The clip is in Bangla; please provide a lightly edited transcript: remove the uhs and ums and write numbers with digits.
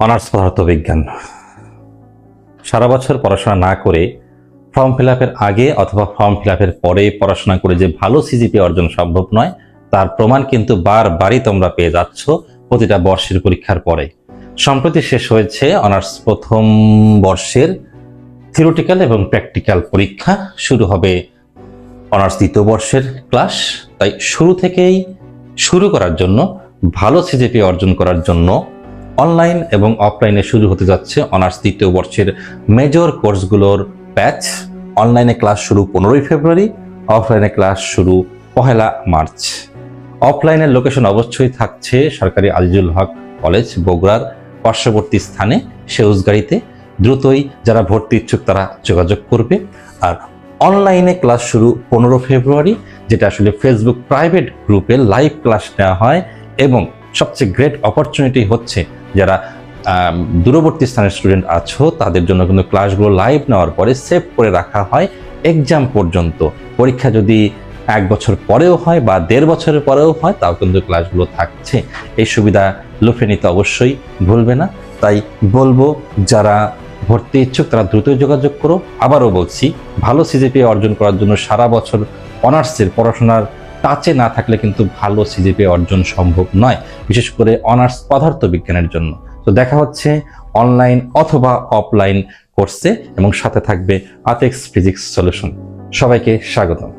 অনার্স পদার্থবিজ্ঞান সারা বছর পড়াশোনা না করে ফর্ম ফিল আপের আগে অথবা ফর্ম ফিল আপের পরে পড়াশোনা করে যে ভালো সিজিপিএ অর্জন সম্ভব নয় তার প্রমাণ কিন্তু বারবারই তোমরা পেয়ে যাচ্ছ প্রতিটা বর্ষের পরীক্ষার পরে। সম্প্রতি শেষ হয়েছে অনার্স প্রথম বর্ষের থিওরিটিক্যাল এবং প্র্যাকটিক্যাল পরীক্ষা, শুরু হবে অনার্স দ্বিতীয় বর্ষের ক্লাস। তাই শুরু থেকেই শুরু করার জন্য, ভালো সিজিপিএ অর্জন করার জন্য অনলাইন এবং অফলাইনে শুরু হতে যাচ্ছে অনার্স দ্বিতীয় বর্ষের মেজর কোর্সগুলোর ব্যাচ। অনলাইনে ক্লাস শুরু 15ই ফেব্রুয়ারি, অফলাইনে ক্লাস শুরু 1 মার্চ। অফলাইনের লোকেশন অবশ্যই থাকছে সরকারি আজিজুল হক কলেজ বগুড়ার পার্শ্ববর্তী স্থানে সেউজগাড়িতে। দ্রুতই যারা ভর্তি ইচ্ছুক তারা যোগাযোগ করবে। আর অনলাইনে ক্লাস শুরু 15 ফেব্রুয়ারি, যেটা আসলে ফেসবুক প্রাইভেট গ্রুপে লাইভ ক্লাস নেওয়া হয়। এবং সবচেয়ে গ্রেট অপরচুনিটি হচ্ছে যারা দূরবর্তী স্থানের স্টুডেন্ট আছো তাদের জন্য কিন্তু ক্লাসগুলো লাইভ নেওয়ার পরে সেভ করে রাখা হয় এক্সাম পর্যন্ত। পরীক্ষা যদি 1 বছর পরেও হয় বা 1.5 বছরের পরেও হয় তাও কিন্তু ক্লাসগুলো থাকছে। এই সুবিধা লুফে নিতে অবশ্যই ভুলবে না। তাই বলবো যারা ভর্তি ইচ্ছুক তারা দ্রুতই যোগাযোগ করো। আবারও বলছি, ভালো সিজিপিএ অর্জন করার জন্য সারা বছর অনার্সের পড়াশোনার টাচে না থাকলে কিন্তু ভালো সিজিপিএ অর্জন সম্ভব নয়, বিশেষ করে অনার্স পদার্থবিজ্ঞানের জন্য। তো দেখা হচ্ছে অনলাইন অথবা অফলাইন কোর্সে, এবং সাথে থাকবে আতেক্স ফিজিক্স সলিউশন। সবাইকে স্বাগতম।